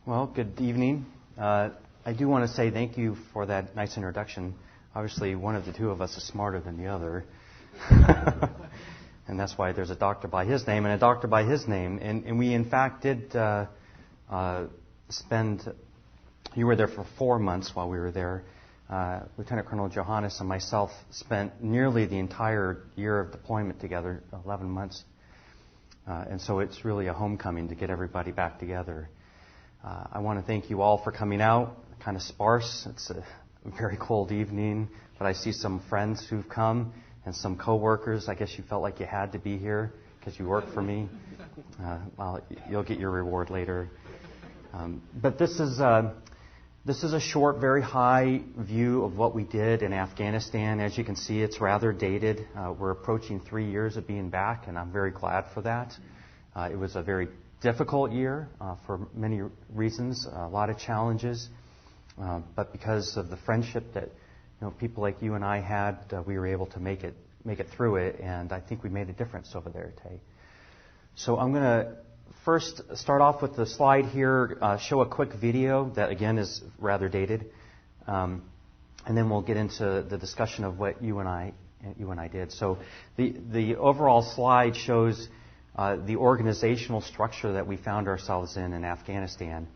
Well, good evening. I do want to say thank you for that nice introduction. Obviously, one of the two of us is smarter than the other. And that's why there's a doctor by his name and a doctor by his name. And we, in fact, did spend... You were there for 4 months while we were there. Lieutenant Colonel Johannes and myself spent nearly the entire year of deployment together, 11 months. And so it's really a homecoming to get everybody back together. I want to thank you all for coming out. Kind of sparse. It's a very cold evening, but I see some friends who've come and some coworkers. I guess you felt like you had to be here because you work for me. Well, you'll get your reward later. But this is a short, very high view of what we did in Afghanistan. As you can see, it's rather dated. We're approaching 3 years of being back, and I'm very glad for that. It was a very difficult year for many reasons, a lot of challenges, but because of the friendship that people like you and I had, we were able to make it through it, and I think we made a difference over there, Tay. So I'm going to first start off with the slide here, show a quick video that again is rather dated, and then we'll get into the discussion of what you and I did. So the overall slide shows the organizational structure that we found ourselves in Afghanistan.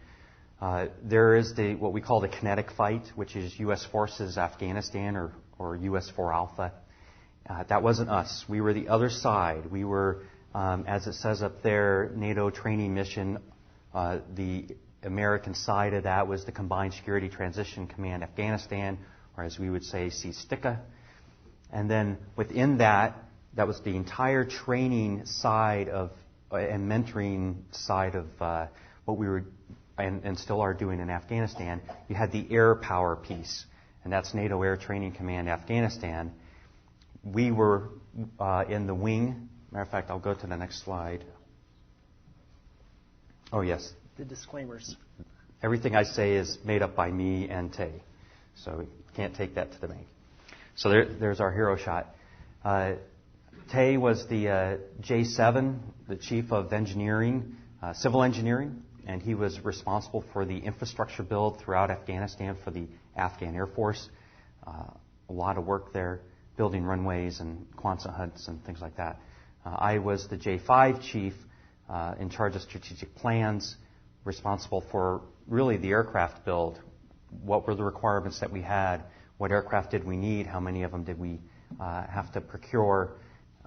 There is what we call the kinetic fight, which is U.S. Forces Afghanistan or U.S. 4 Alpha. That wasn't us. We were the other side. We were, as it says up there, NATO training mission. The American side of that was the Combined Security Transition Command Afghanistan, or as we would say, CSTICA. And then within that was the entire training side of and mentoring side of what we were and still are doing in Afghanistan. You had the air power piece, and that's NATO Air Training Command Afghanistan. We were in the wing. Matter of fact, I'll go to the next slide. Oh, yes. The disclaimers. Everything I say is made up by me and Tay, so you can't take that to the bank. So there's our hero shot. Tay was the J7, the chief of engineering, civil engineering, and he was responsible for the infrastructure build throughout Afghanistan for the Afghan Air Force. A lot of work there, building runways and Quonset huts and things like that. I was the J5 chief in charge of strategic plans, responsible for really the aircraft build. What were the requirements that we had? What aircraft did we need? How many of them did we have to procure?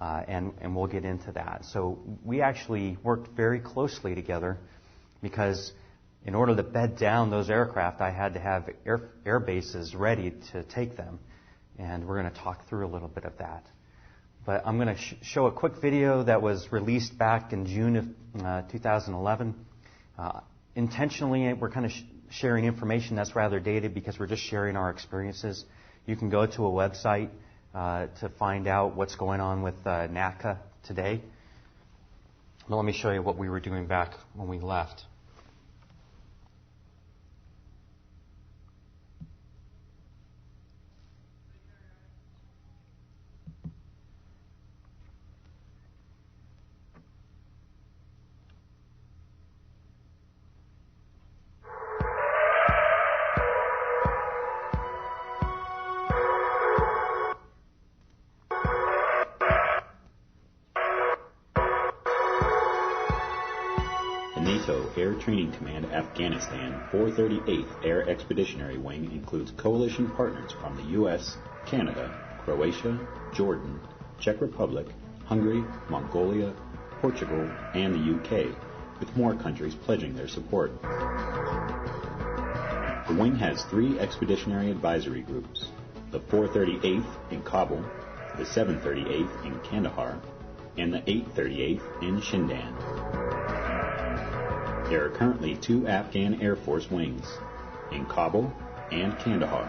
And we'll get into that. So we actually worked very closely together because in order to bed down those aircraft, I had to have air bases ready to take them. And we're going to talk through a little bit of that. But I'm going to show a quick video that was released back in June of 2011. Intentionally, we're kind of sharing information that's rather dated because we're just sharing our experiences. You can go to a website to find out what's going on with NACA today. But let me show you what we were doing back when we left. Air Training Command Afghanistan 438th Air Expeditionary Wing includes coalition partners from the U.S., Canada, Croatia, Jordan, Czech Republic, Hungary, Mongolia, Portugal, and the U.K., with more countries pledging their support. The wing has 3 expeditionary advisory groups, the 438th in Kabul, the 738th in Kandahar, and the 838th in Shindan. There are currently 2 Afghan Air Force wings, in Kabul and Kandahar.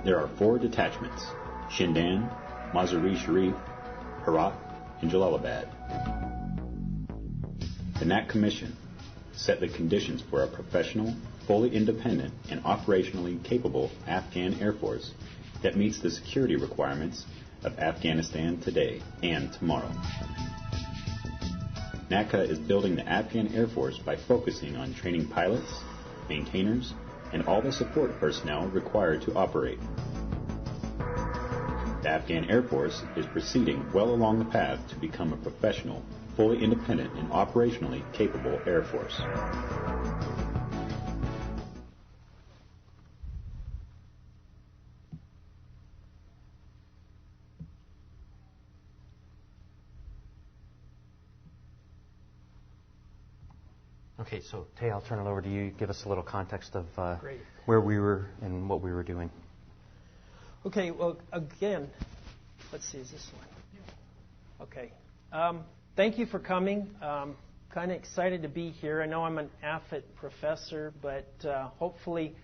There are 4 detachments, Shindan, Mazar-e-Sharif, Herat, and Jalalabad. The NAC Commission set the conditions for a professional, fully independent, and operationally capable Afghan Air Force that meets the security requirements of Afghanistan today and tomorrow. NACA is building the Afghan Air Force by focusing on training pilots, maintainers, and all the support personnel required to operate. The Afghan Air Force is proceeding well along the path to become a professional, fully independent, and operationally capable Air Force. Okay, so Tay, I'll turn it over to you. Give us a little context of where we were and what we were doing. Okay, well, again, let's see, is this one? Okay. Thank you for coming. Kind of excited to be here. I know I'm an AFIT professor, but hopefully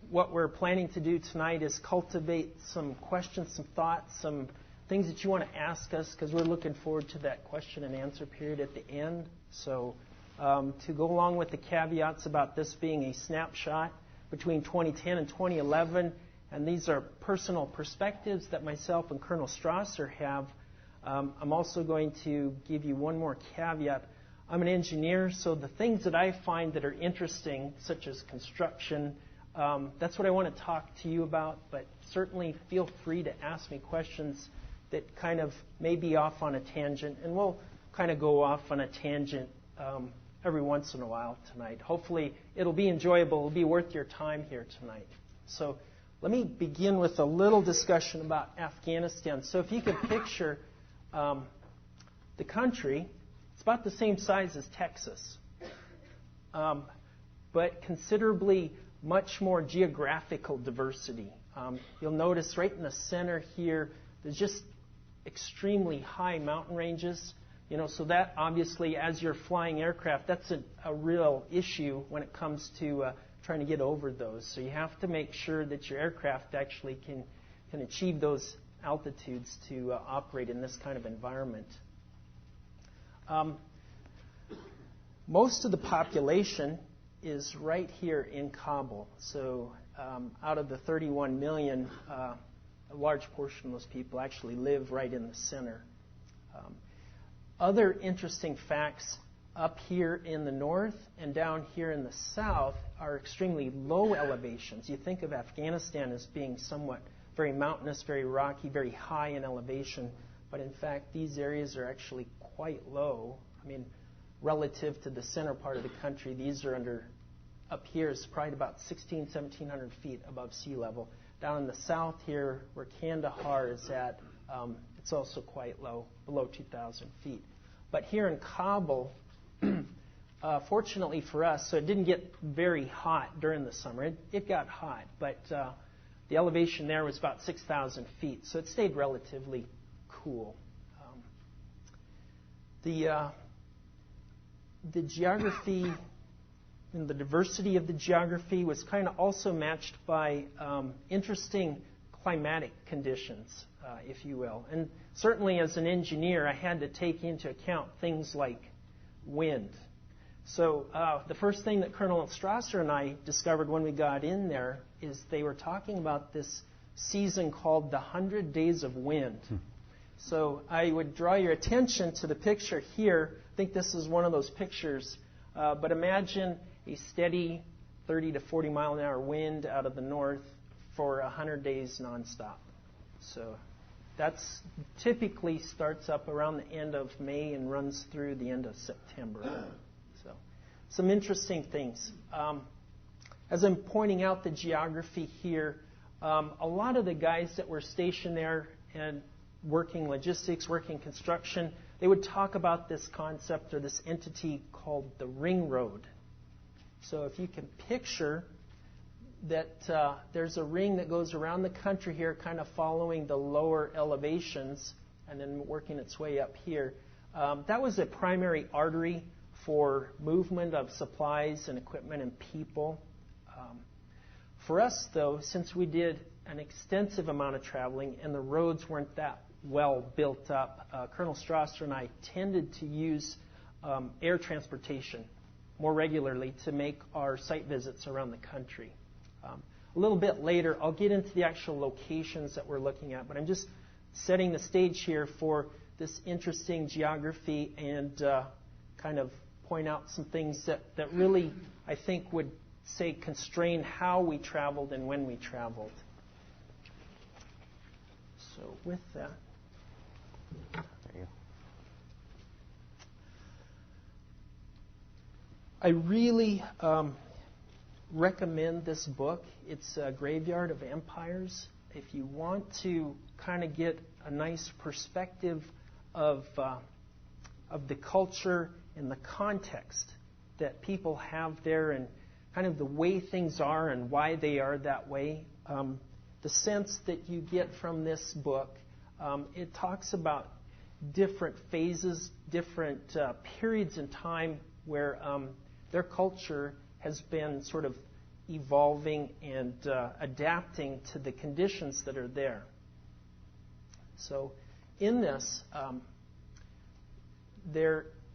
what we're planning to do tonight is cultivate some questions, some thoughts, some things that you want to ask us, because we're looking forward to that question and answer period at the end. So to go along with the caveats about this being a snapshot between 2010 and 2011, and these are personal perspectives that myself and Colonel Strasser have, I'm also going to give you one more caveat. I'm an engineer, so the things that I find that are interesting, such as construction, that's what I want to talk to you about, but certainly feel free to ask me questions that kind of may be off on a tangent, and we'll kind of go off on a tangent every once in a while tonight. Hopefully it'll be enjoyable. It'll be worth your time here tonight. So let me begin with a little discussion about Afghanistan. So if you can picture the country, it's about the same size as Texas, but considerably much more geographical diversity. You'll notice right in the center here, there's just extremely high mountain ranges. You know, so that obviously, as you're flying aircraft, that's a real issue when it comes to trying to get over those. So you have to make sure that your aircraft actually can achieve those altitudes to operate in this kind of environment. Most of the population is right here in Kabul. So out of the 31 million, a large portion of those people actually live right in the center. Other interesting facts up here in the north and down here in the south are extremely low elevations. You think of Afghanistan as being somewhat very mountainous, very rocky, very high in elevation, but in fact these areas are actually quite low. I mean, relative to the center part of the country, these are up here is probably about 1,700 feet above sea level. Down in the south here, where Kandahar is at, it's also quite low, below 2,000 feet. But here in Kabul, fortunately for us, so it didn't get very hot during the summer. It got hot, but the elevation there was about 6,000 feet, so it stayed relatively cool. The geography and the diversity of the geography was kind of also matched by interesting climatic conditions, if you will. And certainly as an engineer, I had to take into account things like wind. So the first thing that Colonel Strasser and I discovered when we got in there is they were talking about this season called the 100 Days of Wind. So I would draw your attention to the picture here. I think this is one of those pictures. But imagine a steady 30 to 40 mile an hour wind out of the north for 100 days nonstop. So that's typically starts up around the end of May and runs through the end of September. So some interesting things. As I'm pointing out the geography here, a lot of the guys that were stationed there and working logistics, working construction, they would talk about this concept or this entity called the ring road. So if you can picture that there's a ring that goes around the country here, kind of following the lower elevations and then working its way up here. That was a primary artery for movement of supplies and equipment and people. For us, though, since we did an extensive amount of traveling and the roads weren't that well built up, Colonel Strasser and I tended to use air transportation more regularly to make our site visits around the country. A little bit later, I'll get into the actual locations that we're looking at, but I'm just setting the stage here for this interesting geography and kind of point out some things that really, I think, would say constrain how we traveled and when we traveled. So with that, There you go. I really recommend this book. It's a Graveyard of Empires. If you want to kind of get a nice perspective of the culture and the context that people have there and kind of the way things are and why they are that way, the sense that you get from this book, it talks about different phases, different periods in time where their culture has been sort of evolving and adapting to the conditions that are there. So in this,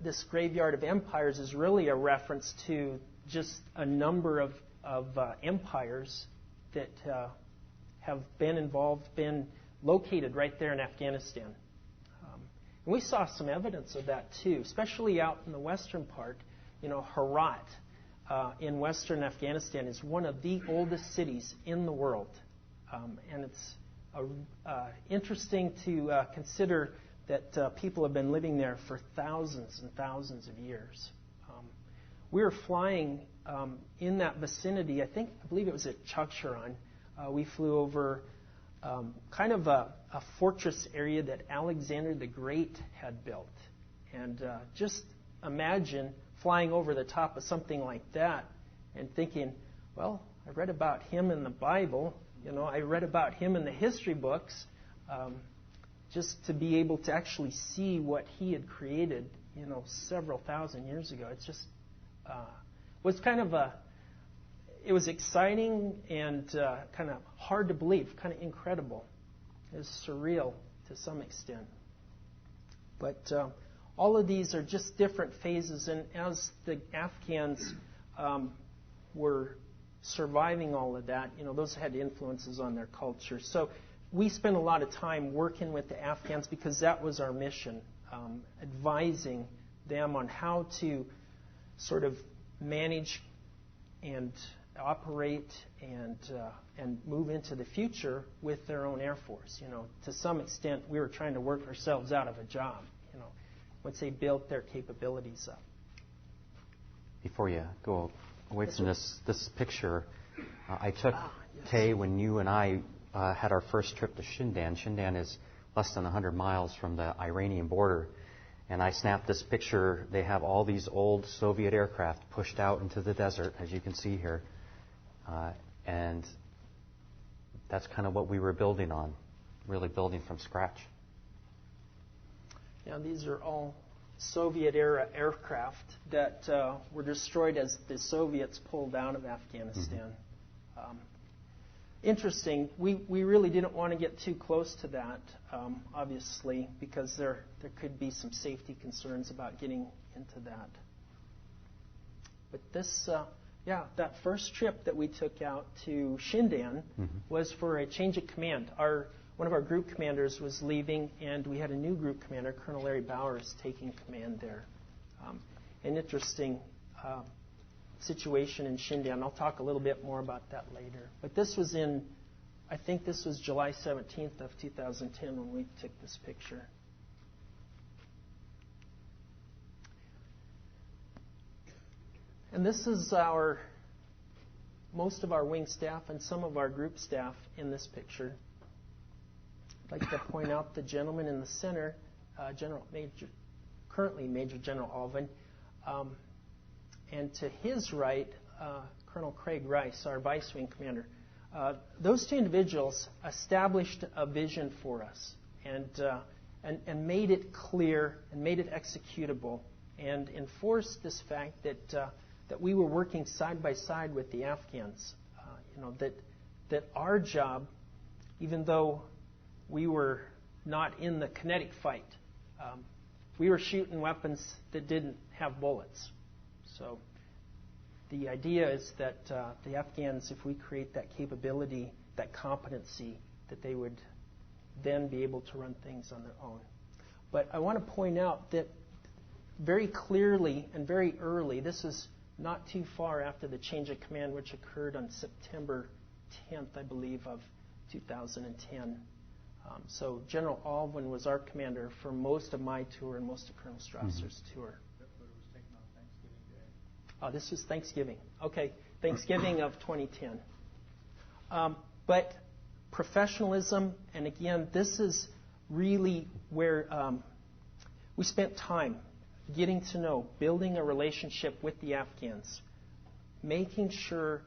this Graveyard of Empires is really a reference to just a number of empires that have been located right there in Afghanistan. And we saw some evidence of that too, especially out in the western part. Herat in western Afghanistan is one of the oldest cities in the world. And it's interesting to consider that people have been living there for thousands and thousands of years. We were flying in that vicinity. I believe it was at Chakcharan. We flew over kind of a fortress area that Alexander the Great had built. And just imagine flying over the top of something like that and thinking, well, I read about him in the Bible. I read about him in the history books. Just to be able to actually see what he had created, several thousand years ago. It's just was kind of it was exciting and kind of hard to believe, kind of incredible. It was surreal to some extent. But all of these are just different phases, and as the Afghans were surviving all of that, those had influences on their culture. So we spent a lot of time working with the Afghans because that was our mission, advising them on how to sort of manage and operate and move into the future with their own Air Force. To some extent, we were trying to work ourselves out of a job, once they built their capabilities up. Before you go away from this picture, I took Tay when you and I had our first trip to Shindan. Shindan is less than 100 miles from the Iranian border. And I snapped this picture. They have all these old Soviet aircraft pushed out into the desert, as you can see here. And that's kind of what we were building on, really building from scratch. Yeah, these are all Soviet-era aircraft that were destroyed as the Soviets pulled out of Afghanistan. Mm-hmm. Interesting. We really didn't want to get too close to that, obviously, because there could be some safety concerns about getting into that. But this, that first trip that we took out to Shindan was for a change of command. One of our group commanders was leaving, and we had a new group commander, Colonel Larry Bowers, taking command there. An interesting situation in Shindan. I'll talk a little bit more about that later. But this was I think this was July 17th of 2010 when we took this picture. And this is most of our wing staff and some of our group staff in this picture. I'd like to point out the gentleman in the center, currently Major General Alvin, and to his right, Colonel Craig Rice, our vice wing commander. Those two individuals established a vision for us and made it clear and made it executable and enforced this fact that we were working side by side with the Afghans. That our job, even though we were not in the kinetic fight, we were shooting weapons that didn't have bullets. So the idea is that the Afghans, if we create that capability, that competency, that they would then be able to run things on their own. But I want to point out that very clearly and very early, this is not too far after the change of command, which occurred on September 10th, I believe, of 2010. So General Alvin was our commander for most of my tour and most of Colonel Strasser's tour. But it was taken on Thanksgiving Day. This was Thanksgiving. Okay, Thanksgiving of 2010. But professionalism, and again, this is really where we spent time getting to know, building a relationship with the Afghans, making sure,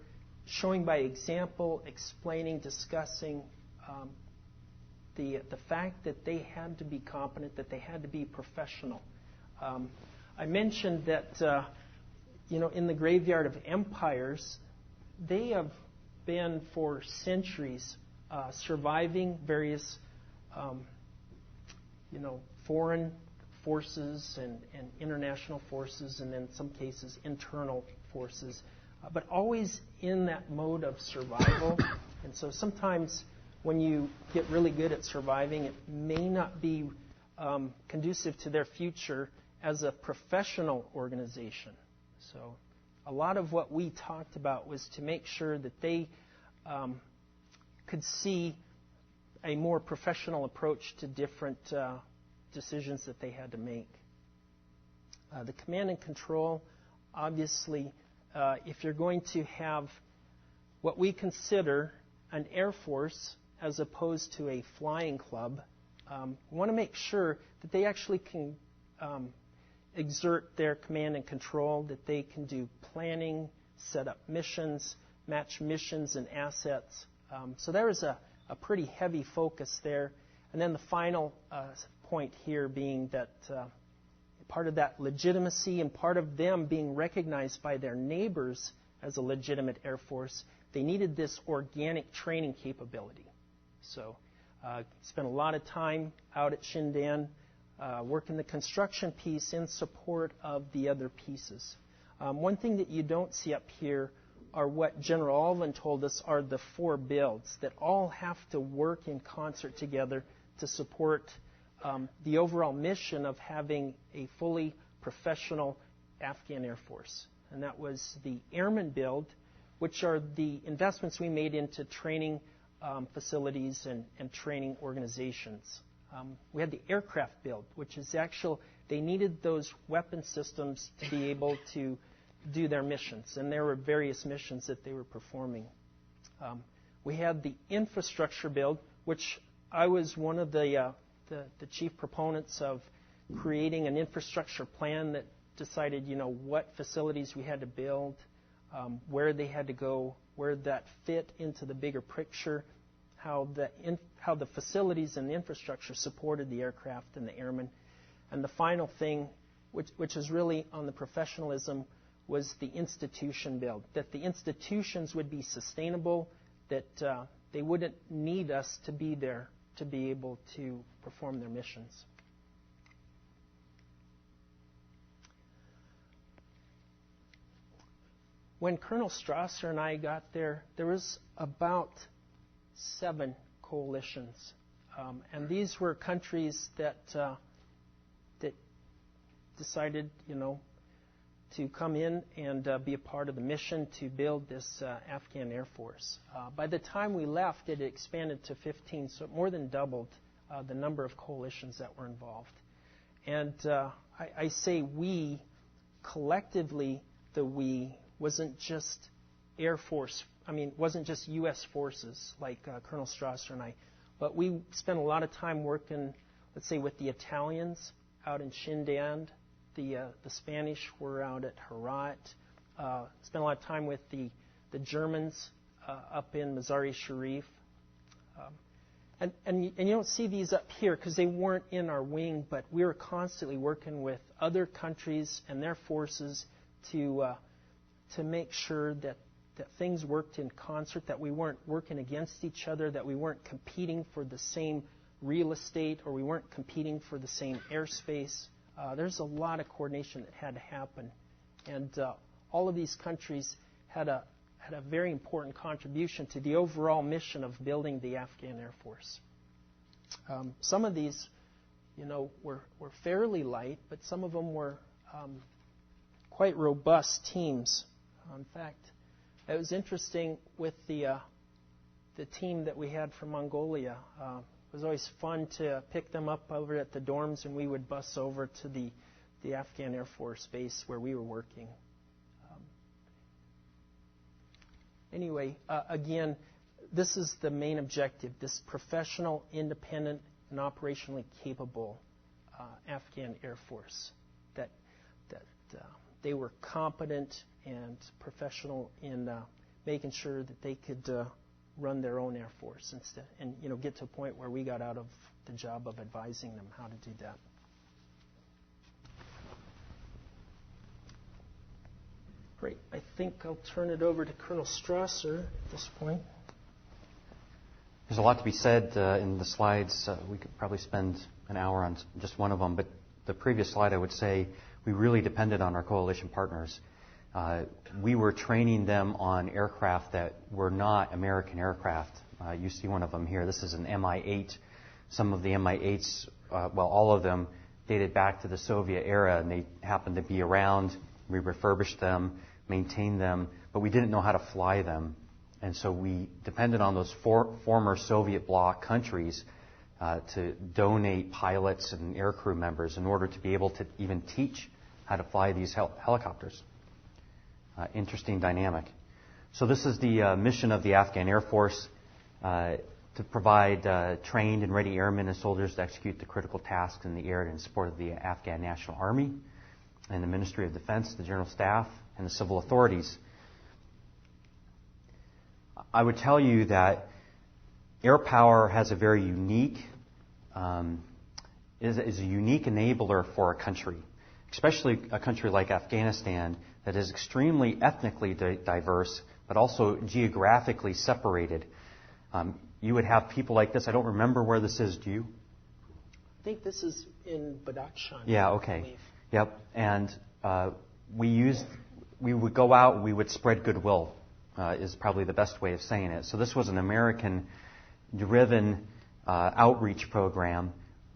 showing by example, explaining, discussing the fact that they had to be competent, that they had to be professional. I mentioned that in the graveyard of empires, they have been for centuries surviving various foreign forces and international forces, and in some cases internal forces, but always in that mode of survival. And so sometimes when you get really good at surviving, it may not be conducive to their future as a professional organization. So a lot of what we talked about was to make sure that they could see a more professional approach to different decisions that they had to make. The command and control, obviously, if you're going to have what we consider an Air Force as opposed to a flying club, we want to make sure that they actually can exert their command and control, that they can do planning, set up missions, match missions and assets. So there is a pretty heavy focus there. And then the final point here being that part of that legitimacy and part of them being recognized by their neighbors as a legitimate Air Force, they needed this organic training capability. So spent a lot of time out at Shindan working the construction piece in support of the other pieces. One thing that you don't see up here are what General Alvin told us are the 4 builds that all have to work in concert together to support the overall mission of having a fully professional Afghan Air Force. And that was the airman build, which are the investments we made into training facilities and training organizations. We had the aircraft build, which is they needed those weapon systems to be able to do their missions. And there were various missions that they were performing. We had the infrastructure build, which I was one of the chief proponents of creating an infrastructure plan that decided, what facilities we had to build, where they had to go, where that fit into the bigger picture, how the facilities and the infrastructure supported the aircraft and the airmen. And the final thing, which is really on the professionalism, was the institution build, that the institutions would be sustainable, that they wouldn't need us to be there to be able to perform their missions. When Colonel Strasser and I got there, there was about 7 coalitions. And these were countries that decided, to come in and be a part of the mission to build this Afghan Air Force. By the time we left, it expanded to 15, so it more than doubled the number of coalitions that were involved. And I say we, collectively, the we wasn't just Air Force, wasn't just U.S. forces like Colonel Strasser and I, but we spent a lot of time working, let's say, with the Italians out in Shindan. The Spanish were out at Herat. Spent a lot of time with the Germans up in Mazar-e Sharif. And you don't see these up here because they weren't in our wing, but we were constantly working with other countries and their forces to make sure that things worked in concert, that we weren't working against each other, that we weren't competing for the same real estate or we weren't competing for the same airspace. There's a lot of coordination that had to happen. And all of these countries had a very important contribution to the overall mission of building the Afghan Air Force. Some of these, were fairly light, but some of them were quite robust teams. In fact, it was interesting with the team that we had from Mongolia. It was always fun to pick them up over at the dorms, and we would bus over to the Afghan Air Force base where we were working. Anyway, again, this is the main objective, this professional, independent, and operationally capable Afghan Air Force. That they were competent and professional in making sure that they could run their own Air Force instead, and get to a point where we got out of the job of advising them how to do that. Great. I think I'll turn it over to Colonel Strasser at this point. There's a lot to be said in the slides. We could probably spend an hour on just one of them, but the previous slide, I would say, we really depended on our coalition partners. We were training them on aircraft that were not American aircraft. You see one of them here. This is an Mi-8. Some of the Mi-8s, all of them, dated back to the Soviet era, and they happened to be around. We refurbished them, maintained them, but we didn't know how to fly them. And so we depended on those former Soviet bloc countries to donate pilots and aircrew members in order to be able to even teach how to fly these helicopters. Interesting dynamic. So this is the mission of the Afghan Air Force, to provide trained and ready airmen and soldiers to execute the critical tasks in the air in support of the Afghan National Army and the Ministry of Defense, the General Staff, and the civil authorities. I would tell you that air power has a very unique, is a unique enabler for a country, especially a country like Afghanistan that is extremely ethnically diverse, but also geographically separated. You would have people like this. I don't remember where this is. Do you? I think this is in Badakhshan. Yeah, okay. Yep. And we would go out, we would spread goodwill, is probably the best way of saying it. So this was an American-driven outreach program,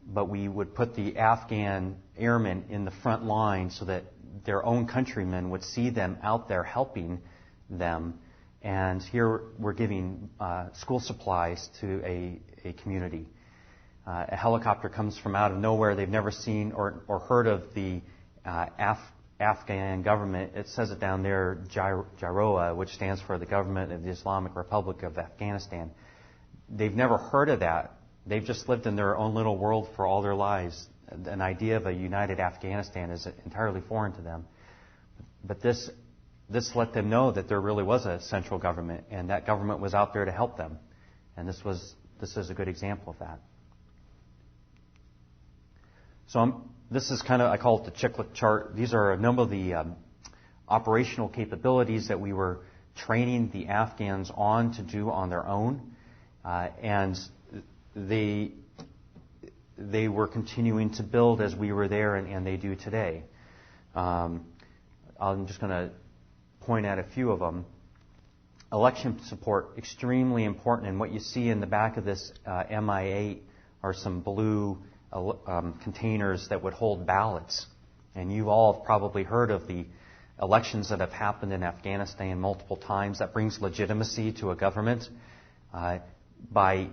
but we would put the Afghan airmen in the front line so that their own countrymen would see them out there helping them. And here we're giving school supplies to a community. A helicopter comes from out of nowhere. They've never seen or heard of the Afghan government. It says it down there, JIROA, which stands for the Government of the Islamic Republic of Afghanistan. They've never heard of that. They've just lived in their own little world for all their lives. An idea of a united Afghanistan is entirely foreign to them. But this let them know that there really was a central government, and that government was out there to help them. And this is a good example of that. So this is kind of, I call it the Chiclet chart. These are a number of the operational capabilities that we were training the Afghans on to do on their own. And they were continuing to build as we were there, and they do today. I'm just going to point out a few of them. Election support, extremely important. And what you see in the back of this Mi-8 are some blue containers that would hold ballots. And you all have probably heard of the elections that have happened in Afghanistan multiple times. That brings legitimacy to a government. By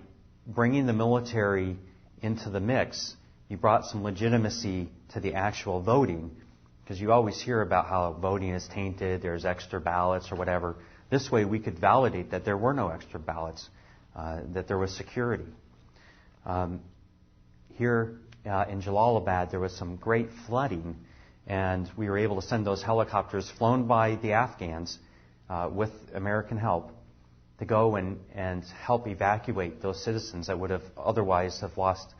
bringing the military into the mix, you brought some legitimacy to the actual voting, because you always hear about how voting is tainted, there's extra ballots or whatever. This way we could validate that there were no extra ballots, that there was security. Here in Jalalabad, there was some great flooding, and we were able to send those helicopters flown by the Afghans with American help to go and help evacuate those citizens that would have otherwise have lost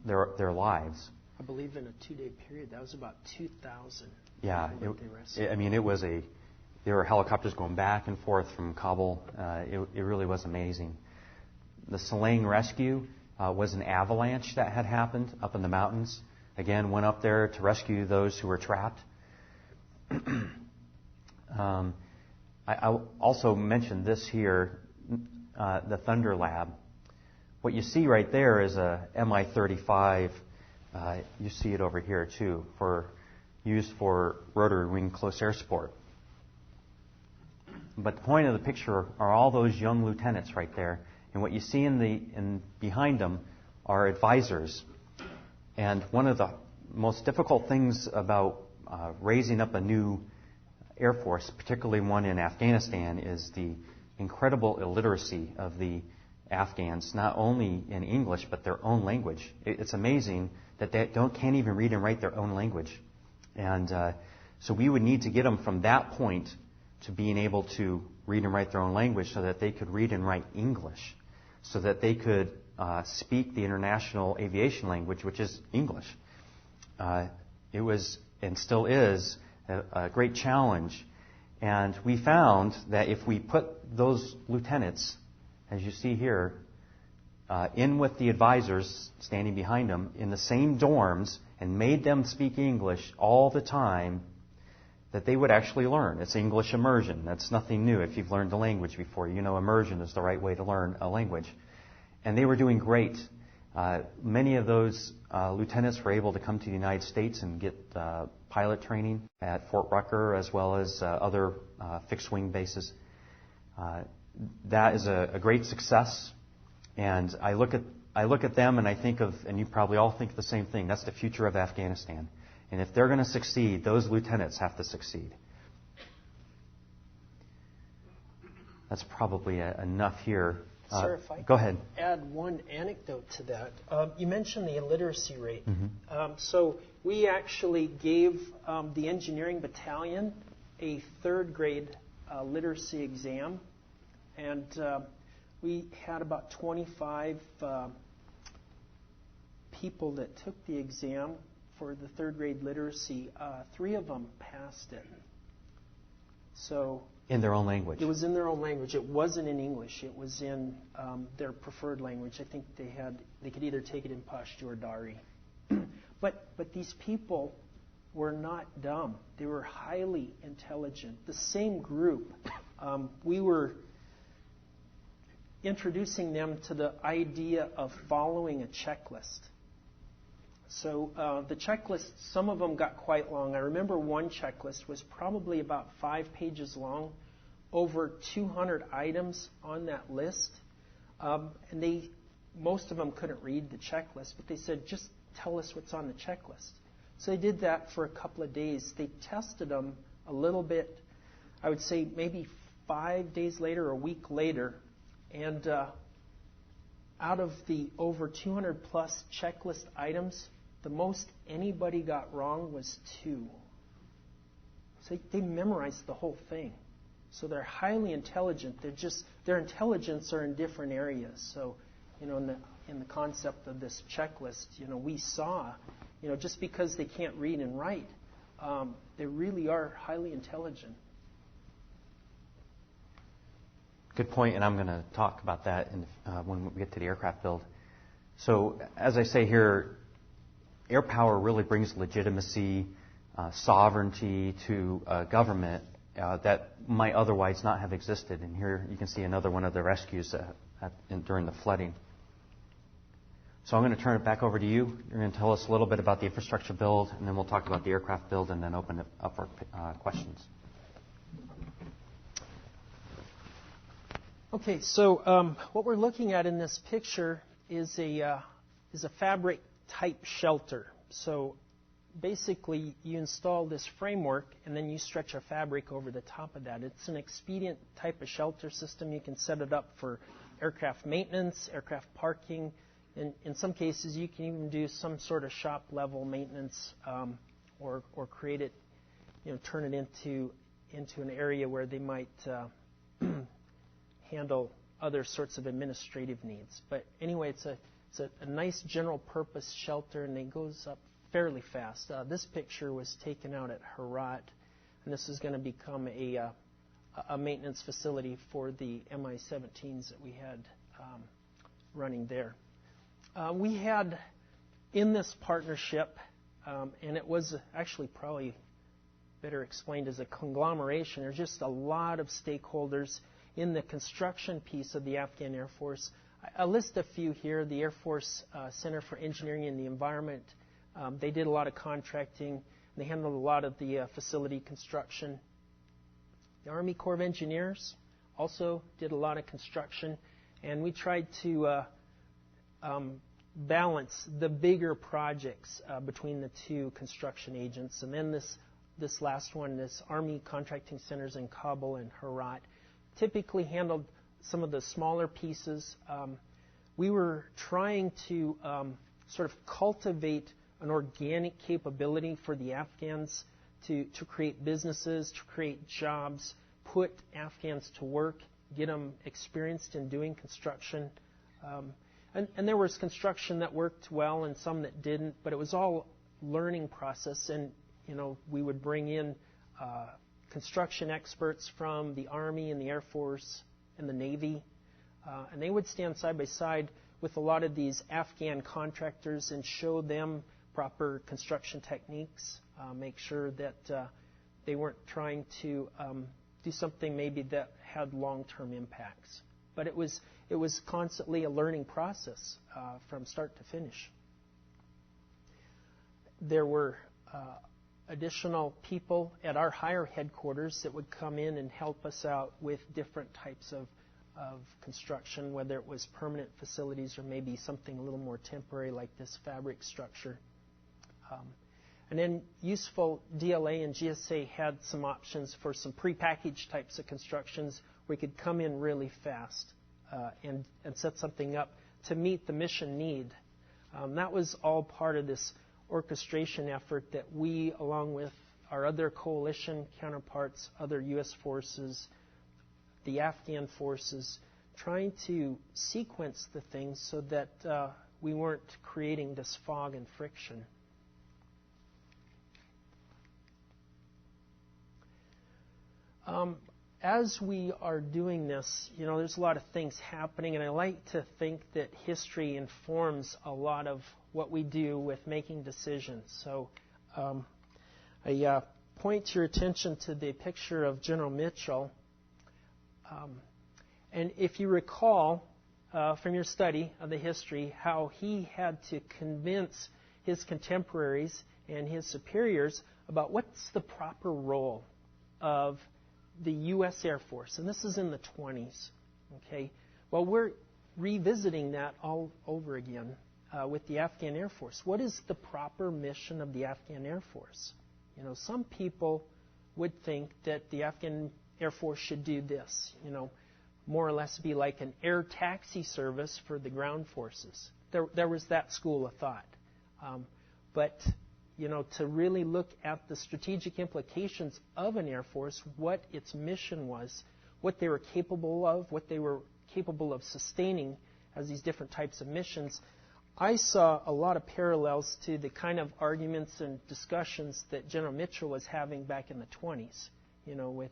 their lives. I believe in a 2-day period, that was about 2,000. Yeah, there were helicopters going back and forth from Kabul. It really was amazing. The Salang rescue was an avalanche that had happened up in the mountains. Again, went up there to rescue those who were trapped. I also mentioned this here, the Thunder Lab. What you see right there is a Mi-35. You see it over here too for used for rotary wing close air support. But the point of the picture are all those young lieutenants right there. And what you see behind them are advisors. And one of the most difficult things about raising up a new Air Force, particularly one in Afghanistan, is the incredible illiteracy of the Afghans, not only in English, but their own language. It's amazing that they can't even read and write their own language. And so we would need to get them from that point to being able to read and write their own language so that they could read and write English, so that they could speak the international aviation language, which is English. It was and still is a great challenge. And we found that if we put those lieutenants, as you see here, in with the advisors standing behind them in the same dorms and made them speak English all the time, that they would actually learn. It's English immersion. That's nothing new. If you've learned the language before, you know immersion is the right way to learn a language. And they were doing great. Many of those lieutenants were able to come to the United States and get pilot training at Fort Rucker as well as other fixed-wing bases. That is a great success. And I look at them and I think of, and you probably all think the same thing, that's the future of Afghanistan. And if they're going to succeed, those lieutenants have to succeed. That's probably enough here. Sir, if I go ahead. Add one anecdote to that. You mentioned the illiteracy rate. Mm-hmm. So we actually gave the engineering battalion a third grade literacy exam. And we had about 25 people that took the exam for the third grade literacy. 3 of them passed it. So in their own language. It was in their own language. It wasn't in English. It was in their preferred language. I think they could either take it in Pashto or Dari. But these people were not dumb. They were highly intelligent. The same group. We were introducing them to the idea of following a checklist. So the checklist, some of them got quite long. I remember one checklist was probably about 5 pages long, over 200 items on that list. And most of them couldn't read the checklist, but they said, just tell us what's on the checklist. So they did that for a couple of days. They tested them a little bit, I would say maybe 5 days later or a week later. And out of the over 200 plus checklist items, the most anybody got wrong was 2. So they memorized the whole thing. So they're highly intelligent. Their intelligence are in different areas. So, in the concept of this checklist, we saw, just because they can't read and write, they really are highly intelligent. Good point, and I'm going to talk about that when we get to the aircraft build. So, as I say here, air power really brings legitimacy, sovereignty to government that might otherwise not have existed. And here you can see another one of the rescues during the flooding. So I'm going to turn it back over to you. You're going to tell us a little bit about the infrastructure build, and then we'll talk about the aircraft build, and then open it up for questions. Okay, so what we're looking at in this picture is a fabric type shelter. So basically, you install this framework and then you stretch a fabric over the top of that. It's an expedient type of shelter system. You can set it up for aircraft maintenance, aircraft parking, and in some cases you can even do some sort of shop level maintenance or create it, turn it into an area where they might handle other sorts of administrative needs. But anyway, it's a nice general purpose shelter, and it goes up fairly fast. This picture was taken out at Herat, and this is going to become a maintenance facility for the Mi-17s that we had running there. We had in this partnership, and it was actually probably better explained as a conglomeration. There's just a lot of stakeholders in the construction piece of the Afghan Air Force. I'll list a few here. The Air Force Center for Engineering and the Environment, they did a lot of contracting. They handled a lot of the facility construction. The Army Corps of Engineers also did a lot of construction, and we tried to balance the bigger projects between the two construction agents. And then this last one, this Army Contracting Centers in Kabul and Herat, typically handled some of the smaller pieces. We were trying to sort of cultivate an organic capability for the Afghans to create businesses, to create jobs, put Afghans to work, get them experienced in doing construction. And there was construction that worked well and some that didn't, but it was all learning process. And, we would bring in construction experts from the Army and the Air Force and the Navy, and they would stand side by side with a lot of these Afghan contractors and show them proper construction techniques, make sure that they weren't trying to do something maybe that had long-term impacts. But it was constantly a learning process from start to finish. There were additional people at our higher headquarters that would come in and help us out with different types of construction, whether it was permanent facilities or maybe something a little more temporary like this fabric structure. And then useful DLA and GSA had some options for some prepackaged types of constructions where we could come in really fast and set something up to meet the mission need. That was all part of this orchestration effort that we, along with our other coalition counterparts, other U.S. forces, the Afghan forces, trying to sequence the things so that we weren't creating this fog and friction. As we are doing this, there's a lot of things happening, and I like to think that history informs a lot of what we do with making decisions. So I point your attention to the picture of General Mitchell. And if you recall from your study of the history how he had to convince his contemporaries and his superiors about what's the proper role of the U.S. Air Force, and this is in the 20s. Okay, well, we're revisiting that all over again with the Afghan Air Force. What is the proper mission of the Afghan Air Force? Some people would think that the Afghan Air Force should do this, more or less be like an air taxi service for the ground forces. There was that school of thought. But to really look at the strategic implications of an Air Force, what its mission was, what they were capable of, what they were capable of sustaining as these different types of missions, I saw a lot of parallels to the kind of arguments and discussions that General Mitchell was having back in the 20s, with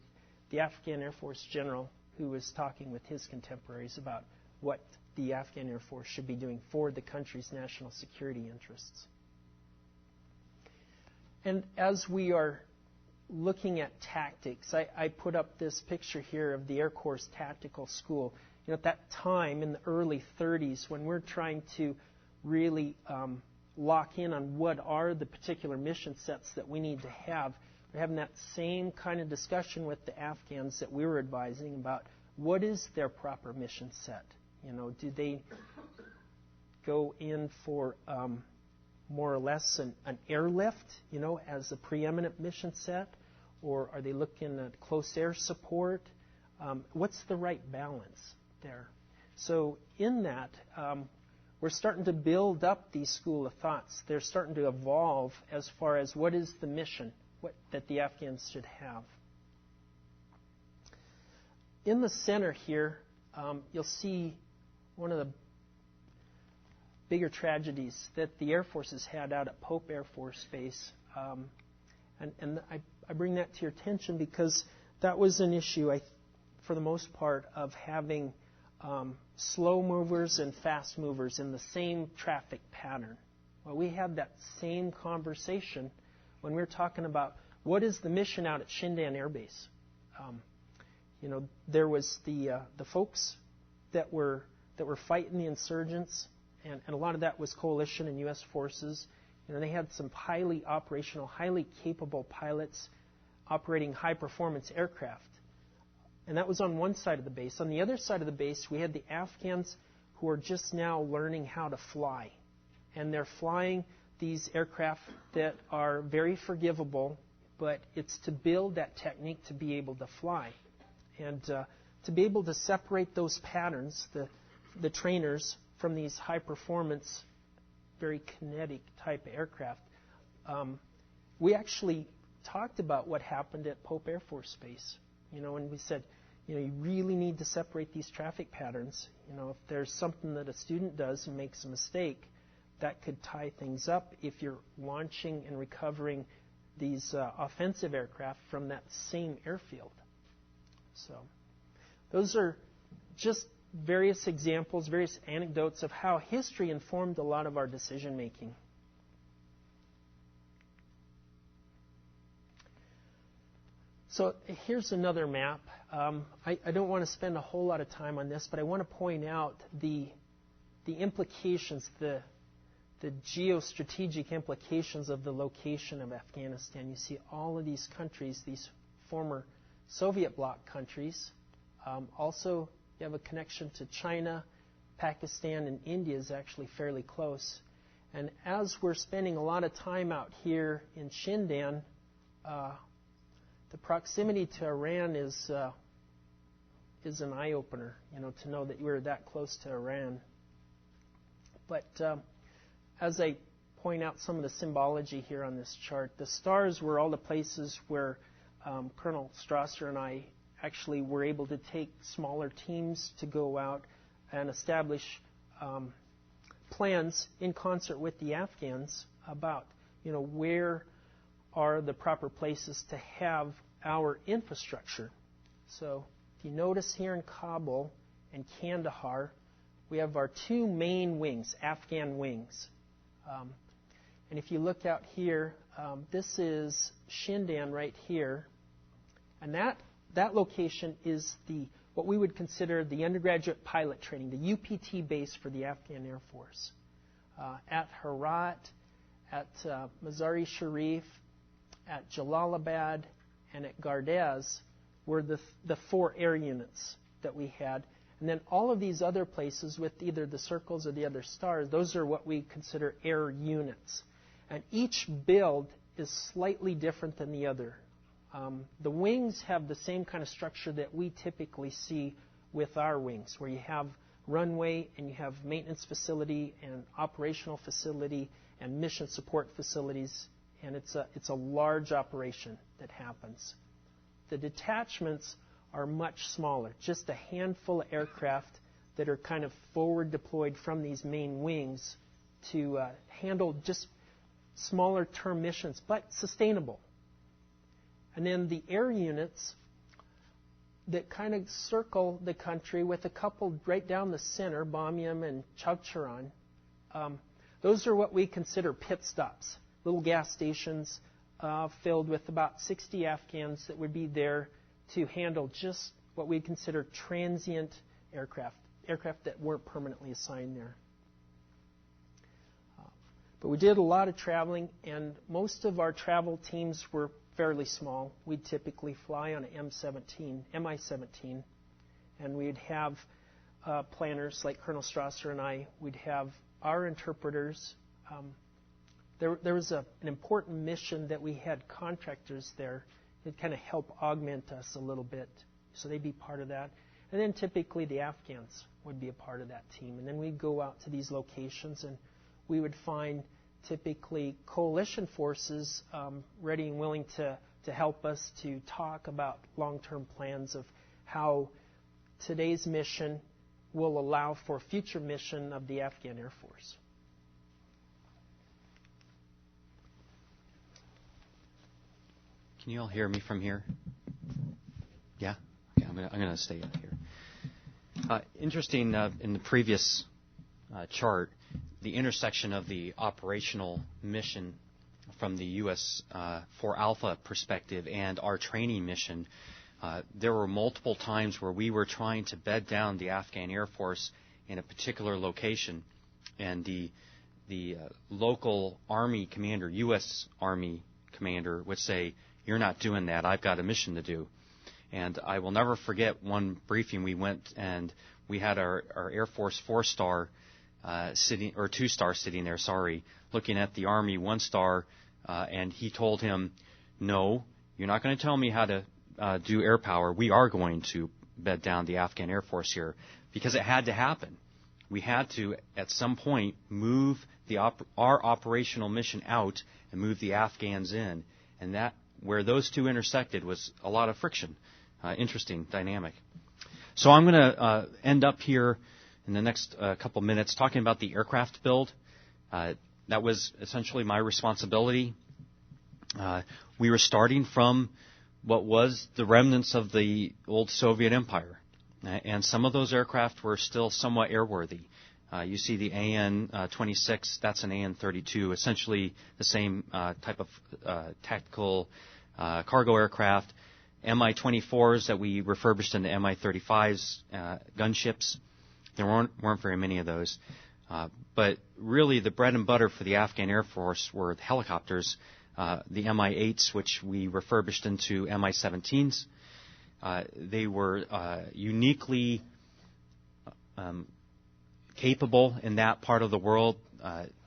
the Afghan Air Force general who was talking with his contemporaries about what the Afghan Air Force should be doing for the country's national security interests. And as we are looking at tactics, I put up this picture here of the Air Corps Tactical School. At that time, in the early 30s, when we're trying to really lock in on what are the particular mission sets that we need to have, we're having that same kind of discussion with the Afghans that we were advising about what is their proper mission set. Do they go in for more or less an airlift, as a preeminent mission set? Or are they looking at close air support? What's the right balance there? So in that, we're starting to build up these school of thoughts. They're starting to evolve as far as what is the mission that the Afghans should have. In the center here, you'll see one of the bigger tragedies that the Air Force has had out at Pope Air Force Base. And I bring that to your attention because that was an issue, for the most part, of having slow movers and fast movers in the same traffic pattern. Well, we had that same conversation when we were talking about what is the mission out at Shindan Air Base. There was the folks that were fighting the insurgents, and a lot of that was coalition and U.S. forces. They had some highly operational, highly capable pilots operating high-performance aircraft. And that was on one side of the base. On the other side of the base, we had the Afghans who are just now learning how to fly. And they're flying these aircraft that are very forgivable, but it's to build that technique to be able to fly. And to be able to separate those patterns, the trainers, from these high-performance, very kinetic type aircraft, we actually talked about what happened at Pope Air Force Base. And we said, you really need to separate these traffic patterns. If there's something that a student does and makes a mistake, that could tie things up if you're launching and recovering these offensive aircraft from that same airfield. So those are just various examples, various anecdotes of how history informed a lot of our decision making. So here's another map. I don't want to spend a whole lot of time on this, but I want to point out the implications, the geostrategic implications of the location of Afghanistan. You see all of these countries, these former Soviet bloc countries. Also, you have a connection to China, Pakistan, and India is actually fairly close. And as we're spending a lot of time out here in Shindan, the proximity to Iran is an eye-opener, to know that we're that close to Iran. But as I point out some of the symbology here on this chart, the stars were all the places where Colonel Strasser and I actually were able to take smaller teams to go out and establish plans in concert with the Afghans about, where are the proper places to have our infrastructure. So if you notice here in Kabul and Kandahar, we have our two main wings, Afghan wings. And if you look out here, this is Shindan right here. And that location is what we would consider the undergraduate pilot training, the UPT base for the Afghan Air Force. At Herat, at Mazar-e Sharif, at Jalalabad, and at Gardez were the 4 air units that we had. And then all of these other places with either the circles or the other stars, those are what we consider air units. And each build is slightly different than the other. The wings have the same kind of structure that we typically see with our wings, where you have runway and you have maintenance facility and operational facility and mission support facilities, and it's a large operation that happens. The detachments are much smaller, just a handful of aircraft that are kind of forward deployed from these main wings to handle just smaller term missions, but sustainable. And then the air units that kind of circle the country with a couple right down the center, Bamyan and Chowcharan, those are what we consider pit stops, little gas stations filled with about 60 Afghans that would be there to handle just what we consider transient aircraft that weren't permanently assigned there. But we did a lot of traveling, and most of our travel teams were fairly small. We'd typically fly on an Mi-17, and we'd have planners like Colonel Strasser and I. We'd have our interpreters. There was an important mission that we had contractors there that kind of help augment us a little bit, so they'd be part of that. And then typically the Afghans would be a part of that team. And then we'd go out to these locations, and we would find typically coalition forces ready and willing to help us to talk about long-term plans of how today's mission will allow for future mission of the Afghan Air Force. Can you all hear me from here? Yeah? Okay, I'm going to stay up here. Interesting, in the previous chart, the intersection of the operational mission from the U.S. 4 Alpha perspective and our training mission. There were multiple times where we were trying to bed down the Afghan Air Force in a particular location, and the local Army commander, U.S. Army commander, would say, "You're not doing that. I've got a mission to do." And I will never forget one briefing we went, and we had our Air Force 4-star sitting, or 2-star sitting there, looking at the Army 1-star, and he told him, "No, you're not going to tell me how to do air power. We are going to bed down the Afghan Air Force here," because it had to happen. We had to, at some point, move our operational mission out and move the Afghans in. And that, where those two intersected, was a lot of friction. Interesting dynamic. So I'm going to end up here in the next couple minutes talking about the aircraft build. That was essentially my responsibility. We were starting from what was the remnants of the old Soviet Empire. And some of those aircraft were still somewhat airworthy. You see the AN-26, that's an AN-32, essentially the same type of tactical cargo aircraft. Mi-24s that we refurbished into Mi-35s, gunships. There weren't very many of those. But really the bread and butter for the Afghan Air Force were the helicopters, the Mi-8s, which we refurbished into Mi-17s. They were uniquely capable in that part of the world.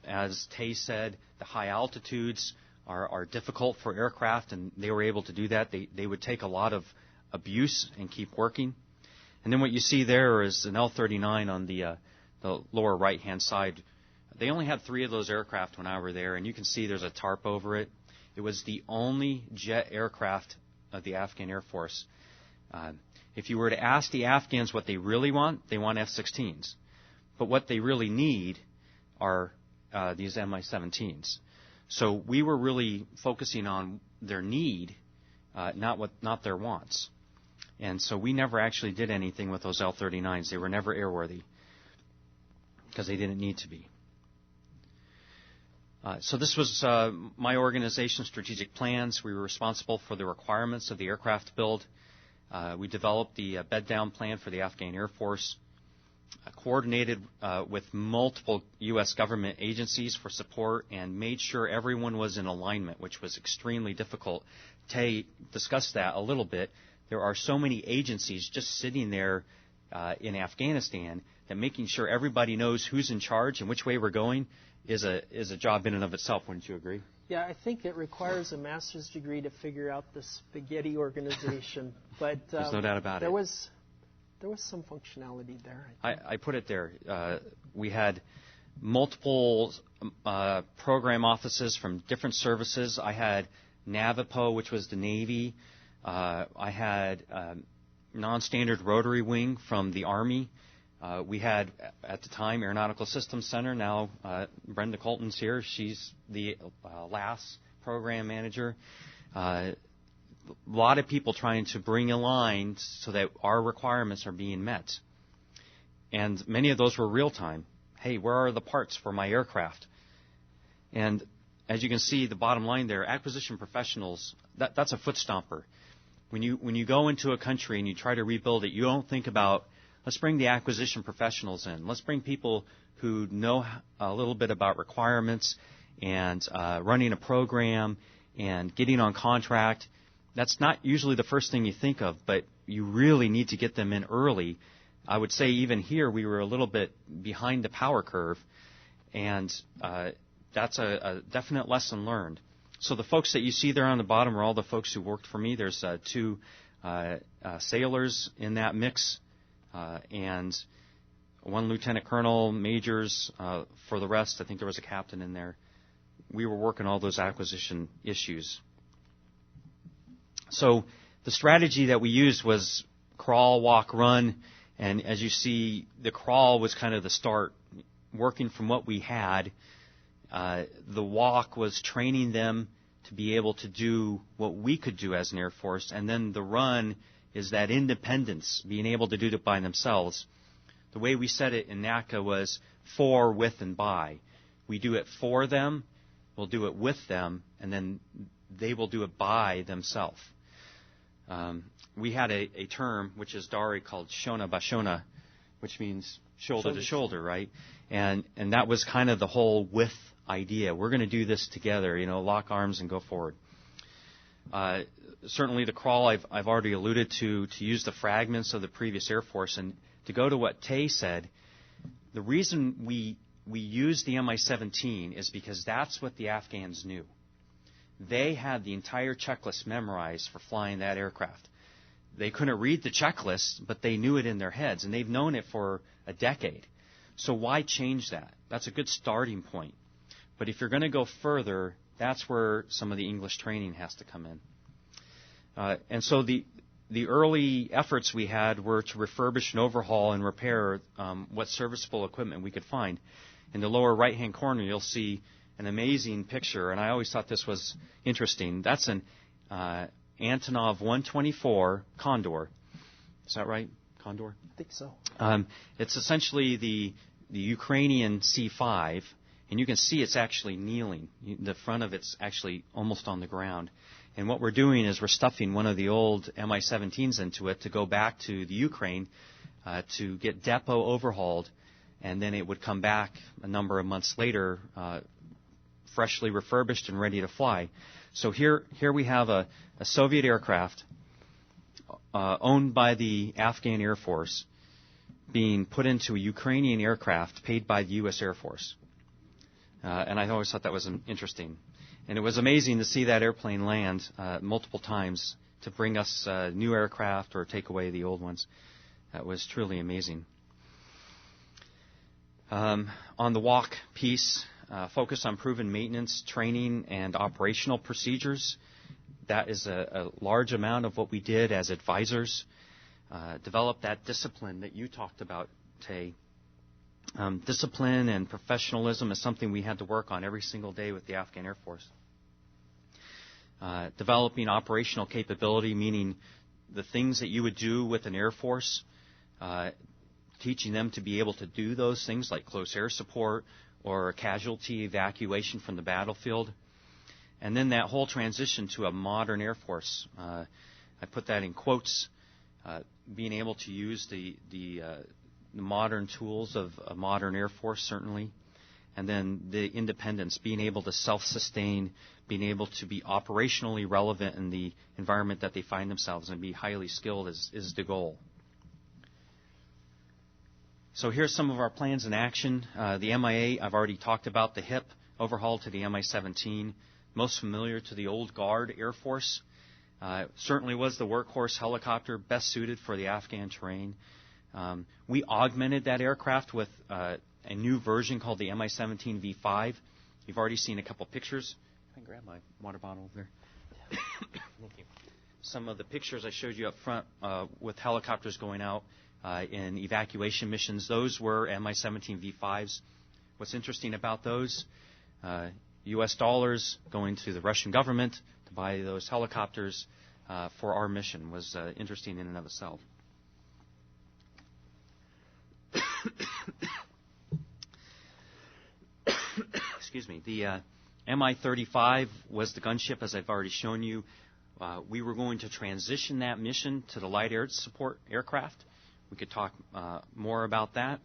As Tay said, the high altitudes are difficult for aircraft, and they were able to do that. They would take a lot of abuse and keep working. And then what you see there is an L-39 on the lower right-hand side. They only had 3 of those aircraft when I were there, and you can see there's a tarp over it. It was the only jet aircraft of the Afghan Air Force. If you were to ask the Afghans what they really want, they want F-16s. But what they really need are these Mi-17s. So we were really focusing on their need, not their wants. And so we never actually did anything with those L-39s. They were never airworthy because they didn't need to be. So this was my organization's strategic plans. We were responsible for the requirements of the aircraft build. We developed the bed-down plan for the Afghan Air Force, coordinated with multiple U.S. government agencies for support, and made sure everyone was in alignment, which was extremely difficult. Tay discussed that a little bit. There are so many agencies just sitting there in Afghanistan that making sure everybody knows who's in charge and which way we're going is a job in and of itself. Wouldn't you agree? Yeah, I think it requires a master's degree to figure out the spaghetti organization. But there's no doubt about it. There was some functionality there. I put it there. We had multiple program offices from different services. I had Navipo, which was the Navy. I had non-standard rotary wing from the Army. We had, at the time, Aeronautical Systems Center. Now Brenda Colton's here. She's the LAS program manager. A lot of people trying to bring a line so that our requirements are being met. And many of those were real-time. Hey, where are the parts for my aircraft? And as you can see, the bottom line there, acquisition professionals, that's a foot stomper. When you go into a country and you try to rebuild it, you don't think about, let's bring the acquisition professionals in. Let's bring people who know a little bit about requirements and running a program and getting on contract. That's not usually the first thing you think of, but you really need to get them in early. I would say even here we were a little bit behind the power curve, and that's a definite lesson learned. So the folks that you see there on the bottom are all the folks who worked for me. There's 2 sailors in that mix, and 1 lieutenant colonel, majors. For the rest, I think there was a captain in there. We were working all those acquisition issues. So the strategy that we used was crawl, walk, run. And as you see, the crawl was kind of the start, working from what we had. The walk was training them to be able to do what we could do as an Air Force. And then the run is that independence, being able to do it by themselves. The way we said it in NACA was for, with, and by. We do it for them, we'll do it with them, and then they will do it by themselves. We had a term, which is Dari, called Shona Bashona, which means shoulder to shoulder, right? And that was kind of the whole width idea. We're going to do this together, lock arms and go forward. Certainly the crawl I've already alluded to use the fragments of the previous Air Force. And to go to what Tay said, the reason we used the Mi-17 is because that's what the Afghans knew. They had the entire checklist memorized for flying that aircraft. They couldn't read the checklist, but they knew it in their heads, and they've known it for a decade. So why change that? That's a good starting point. But if you're going to go further, that's where some of the English training has to come in. And so the early efforts we had were to refurbish and overhaul and repair what serviceable equipment we could find. In the lower right-hand corner, you'll see an amazing picture, and I always thought this was interesting. That's an Antonov 124 Condor. Is that right? Condor? I think so. It's essentially the Ukrainian C-5, and you can see it's actually kneeling. The front of it's actually almost on the ground. And what we're doing is we're stuffing one of the old Mi-17s into it to go back to the Ukraine to get depot overhauled, and then it would come back a number of months later freshly refurbished and ready to fly. So here we have a Soviet aircraft owned by the Afghan Air Force being put into a Ukrainian aircraft paid by the U.S. Air Force. And I always thought that was interesting. And it was amazing to see that airplane land multiple times to bring us new aircraft or take away the old ones. That was truly amazing. On the walk piece, focus on proven maintenance, training, and operational procedures. That is a large amount of what we did as advisors. Develop that discipline that you talked about, Tay. Discipline and professionalism is something we had to work on every single day with the Afghan Air Force. Developing operational capability, meaning the things that you would do with an Air Force, teaching them to be able to do those things like close air support or casualty evacuation from the battlefield. And then that whole transition to a modern Air Force, I put that in quotes, being able to use the modern tools of a modern Air Force, certainly. And then the independence, being able to self-sustain, being able to be operationally relevant in the environment that they find themselves and be highly skilled is the goal. So here's some of our plans in action. The MIA, I've already talked about the HIP overhaul to the Mi-17, most familiar to the old Guard Air Force. Certainly was the workhorse helicopter best suited for the Afghan terrain. We augmented that aircraft with a new version called the Mi-17 V5. You've already seen a couple pictures. Can I grab my water bottle over there? Thank you. Some of the pictures I showed you up front with helicopters going out in evacuation missions, those were Mi-17 V5s. What's interesting about those, U.S. dollars going to the Russian government to buy those helicopters for our mission was interesting in and of itself. Excuse me. The Mi-35 was the gunship, as I've already shown you. We were going to transition that mission to the light air support aircraft. We could talk more about that,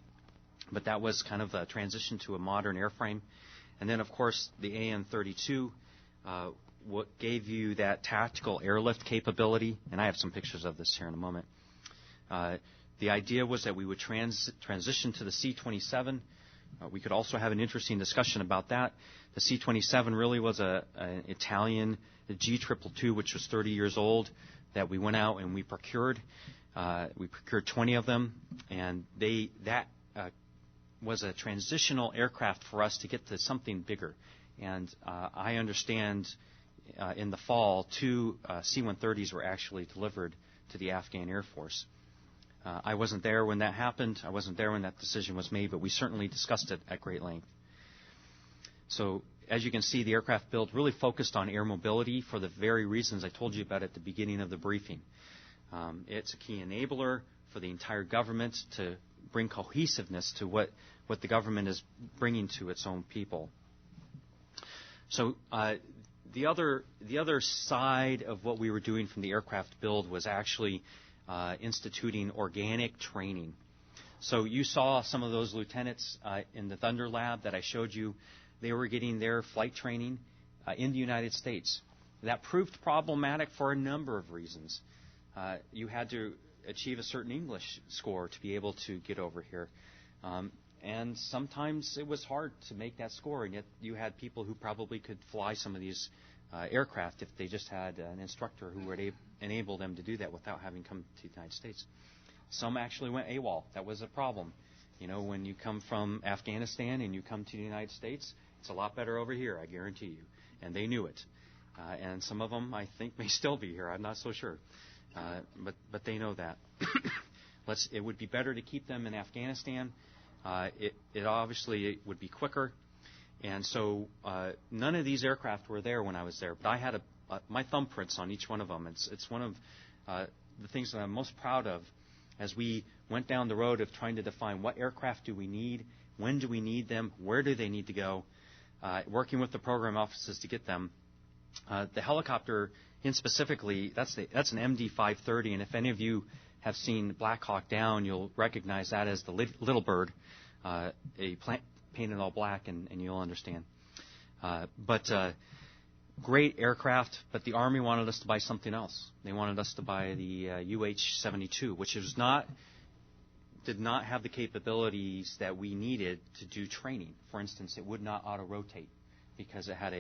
but that was kind of a transition to a modern airframe. And then, of course, the AN-32, what gave you that tactical airlift capability, and I have some pictures of this here in a moment. The idea was that we would transition to the C-27. We could also have an interesting discussion about that. The C-27 really was an Italian G222, which was 30 years old, that we went out and we procured. We procured 20 of them, and that was a transitional aircraft for us to get to something bigger. And I understand in the fall, 2 C-130s were actually delivered to the Afghan Air Force. I wasn't there when that happened. I wasn't there when that decision was made, but we certainly discussed it at great length. So as you can see, the aircraft build really focused on air mobility for the very reasons I told you about at the beginning of the briefing. It's a key enabler for the entire government to bring cohesiveness to what the government is bringing to its own people. So the other side of what we were doing from the aircraft build was actually instituting organic training. So you saw some of those lieutenants in the Thunder Lab that I showed you. They were getting their flight training in the United States. That proved problematic for a number of reasons. You had to achieve a certain English score to be able to get over here. And sometimes it was hard to make that score, and yet you had people who probably could fly some of these aircraft if they just had an instructor who would enable them to do that without having come to the United States. Some actually went AWOL. That was a problem. You know, when you come from Afghanistan and you come to the United States, it's a lot better over here, I guarantee you. And they knew it. And some of them, I think, may still be here. I'm not so sure. But they know that. It would be better to keep them in Afghanistan. It obviously would be quicker. And so none of these aircraft were there when I was there. But I had my thumbprints on each one of them. It's one of the things that I'm most proud of as we went down the road of trying to define what aircraft do we need, when do we need them, where do they need to go, working with the program offices to get them. The helicopter, in specifically, that's an MD-530, and if any of you have seen Black Hawk Down, you'll recognize that as the Little Bird, painted all black, and you'll understand. Great aircraft, but the Army wanted us to buy something else. They wanted us to buy the UH-72, which did not have the capabilities that we needed to do training. For instance, it would not auto-rotate because it had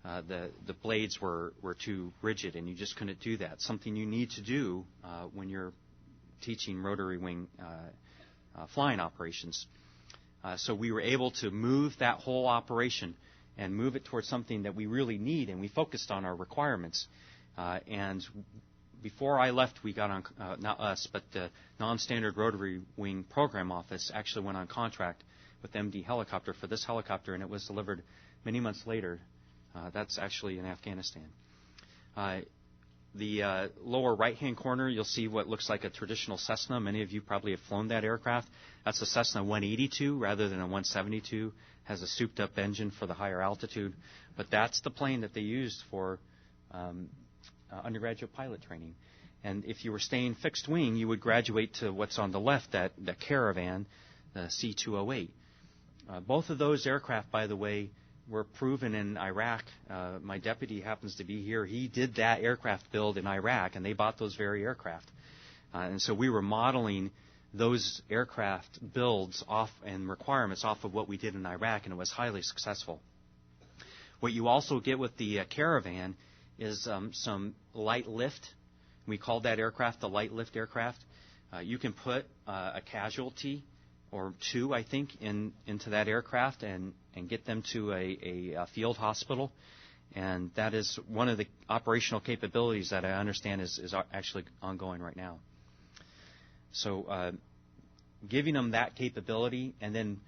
the blades were too rigid, and you just couldn't do that. Something you need to do when you're teaching rotary wing flying operations. So we were able to move that whole operation and move it towards something that we really need, and we focused on our requirements. And before I left, we got on, not us, but the non-standard rotary wing program office actually went on contract with MD Helicopter for this helicopter, and it was delivered many months later. That's actually in Afghanistan. The lower right-hand corner, you'll see what looks like a traditional Cessna. Many of you probably have flown that aircraft. That's a Cessna 182 rather than a 172. Has a souped-up engine for the higher altitude. But that's the plane that they used for undergraduate pilot training. And if you were staying fixed wing, you would graduate to what's on the left, that Caravan, the C-208. Both of those aircraft, by the way, were proven in Iraq. My deputy happens to be here. He did that aircraft build in Iraq, and they bought those very aircraft. And so we were modeling those aircraft builds off and requirements off of what we did in Iraq, and it was highly successful. What you also get with the Caravan is some light lift. We called that aircraft the light lift aircraft. You can put a casualty or two, I think, into that aircraft and get them to a field hospital. And that is one of the operational capabilities that I understand is actually ongoing right now. So giving them that capability and then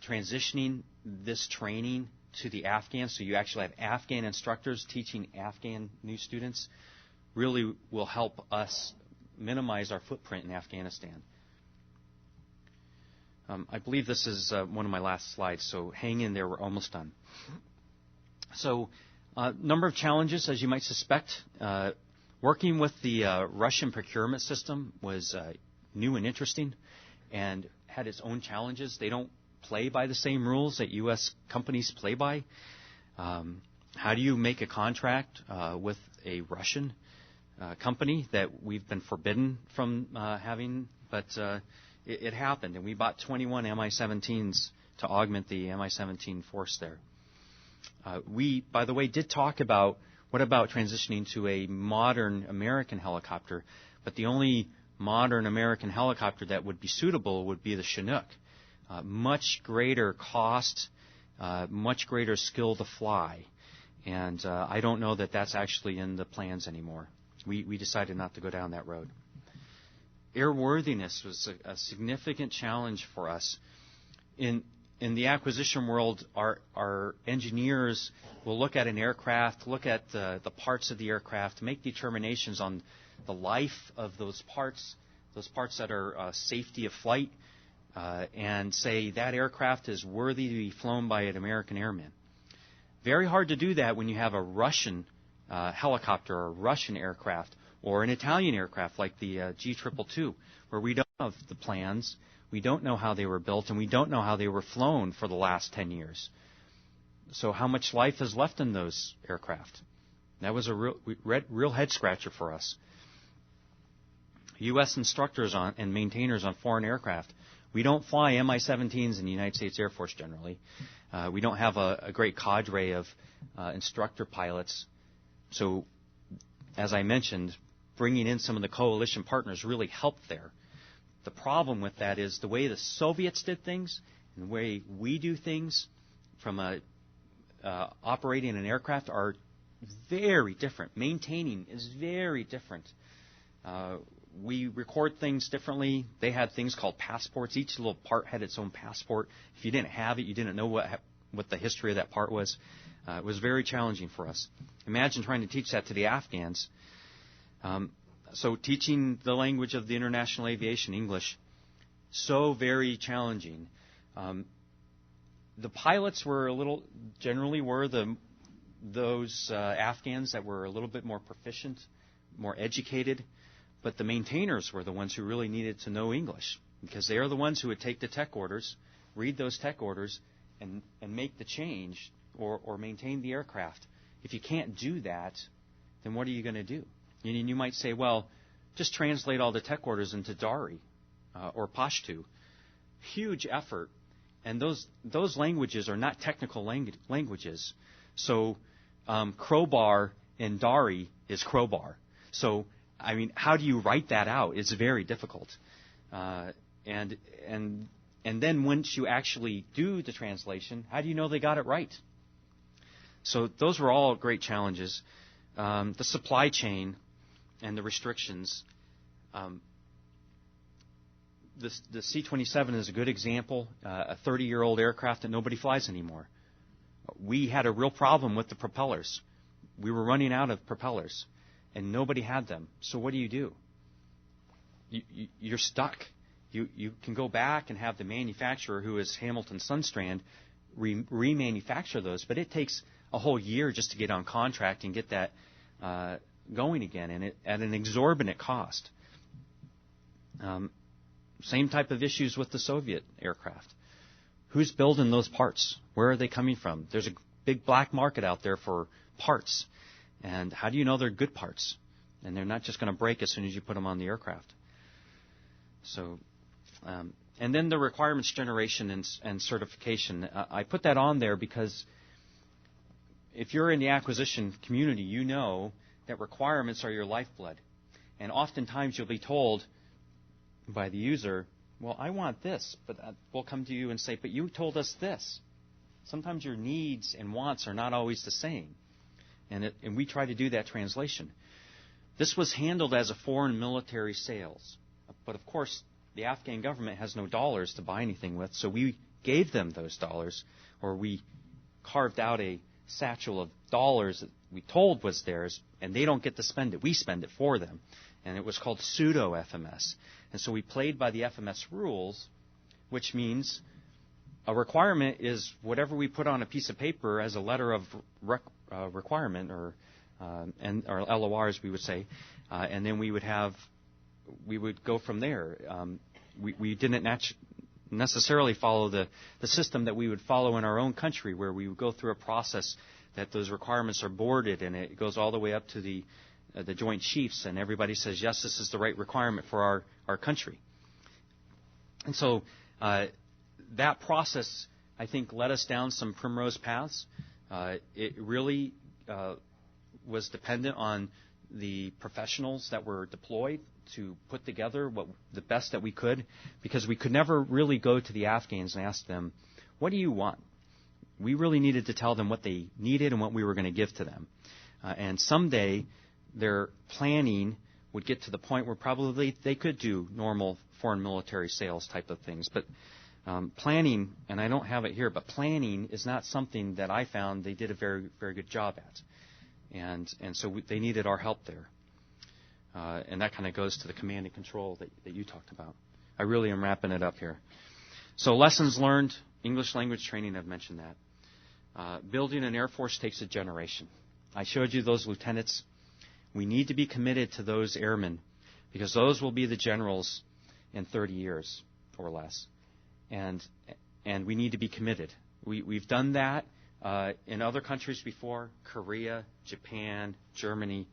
transitioning this training to the Afghans, so you actually have Afghan instructors teaching Afghan new students, really will help us minimize our footprint in Afghanistan. I believe this is one of my last slides, so hang in there. We're almost done. So number of challenges, as you might suspect. Working with the Russian procurement system was new and interesting and had its own challenges. They don't play by the same rules that U.S. companies play by. How do you make a contract with a Russian company that we've been forbidden from having? But it happened, and we bought 21 Mi-17s to augment the Mi-17 force there. We, by the way, did talk about what about transitioning to a modern American helicopter, but the only modern American helicopter that would be suitable would be the Chinook. Much greater cost, much greater skill to fly, and I don't know that that's actually in the plans anymore. We decided not to go down that road. Airworthiness was a significant challenge for us. In the acquisition world, our engineers will look at an aircraft, look at the parts of the aircraft, make determinations on the life of those parts that are safety of flight, and say that aircraft is worthy to be flown by an American airman. Very hard to do that when you have a Russian helicopter or a Russian aircraft or an Italian aircraft like the G222, where we don't have the plans, we don't know how they were built, and we don't know how they were flown for the last 10 years. So how much life is left in those aircraft? That was a real head-scratcher for us. U.S. instructors and maintainers on foreign aircraft, we don't fly Mi-17s in the United States Air Force generally. We don't have a great cadre of instructor pilots. So, as I mentioned, bringing in some of the coalition partners really helped there. The problem with that is the way the Soviets did things and the way we do things from operating an aircraft are very different. Maintaining is very different. We record things differently. They had things called passports. Each little part had its own passport. If you didn't have it, you didn't know what the history of that part was. It was very challenging for us. Imagine trying to teach that to the Afghans. So teaching the language of the international aviation, English, so very challenging. The pilots were those Afghans that were a little bit more proficient, more educated, but the maintainers were the ones who really needed to know English, because they are the ones who would take the tech orders, read those tech orders, and make the change or maintain the aircraft. If you can't do that, then what are you going to do? And you might say, well, just translate all the tech orders into Dari or Pashto. Huge effort. And those languages are not technical languages. So crowbar in Dari is crowbar. So, I mean, how do you write that out? It's very difficult. And then once you actually do the translation, how do you know they got it right? So those were all great challenges. The supply chain and the restrictions. The C-27 is a good example, a 30-year-old aircraft that nobody flies anymore. We had a real problem with the propellers. We were running out of propellers, and nobody had them. So what do? You're stuck. You can go back and have the manufacturer, who is Hamilton Sundstrand, remanufacture those, but it takes a whole year just to get on contract and get that going again, and at an exorbitant cost. Same type of issues with the Soviet aircraft. Who's building those parts? Where are they coming from? There's a big black market out there for parts. And how do you know they're good parts? And they're not just going to break as soon as you put them on the aircraft. So, and then the requirements generation and certification. I put that on there because if you're in the acquisition community, you know that requirements are your lifeblood. And oftentimes you'll be told by the user, well, I want this, but we'll come to you and say, but you told us this. Sometimes your needs and wants are not always the same. And we try to do that translation. This was handled as a foreign military sales. But of course, the Afghan government has no dollars to buy anything with, so we gave them those dollars, or we carved out a satchel of dollars that we told was theirs, and they don't get to spend it. We spend it for them. And it was called pseudo-FMS. And so we played by the FMS rules, which means a requirement is whatever we put on a piece of paper as a letter of requirement, or LORs, we would say, and then we would go from there. We didn't necessarily follow the system that we would follow in our own country, where we would go through a process that those requirements are boarded, and it goes all the way up to the Joint Chiefs, and everybody says, yes, this is the right requirement for our country. And so that process, I think, led us down some primrose paths. It really was dependent on the professionals that were deployed to put together the best that we could, because we could never really go to the Afghans and ask them, what do you want? We really needed to tell them what they needed and what we were going to give to them. And someday their planning would get to the point where probably they could do normal foreign military sales type of things. But planning, and I don't have it here, but planning is not something that I found they did a very, very good job at. And so they needed our help there. And that kind of goes to the command and control that you talked about. I really am wrapping it up here. So lessons learned, English language training, I've mentioned that. Building an Air Force takes a generation. I showed you those lieutenants. We need to be committed to those airmen because those will be the generals in 30 years or less. And we need to be committed. We've done that in other countries before, Korea, Japan, Germany.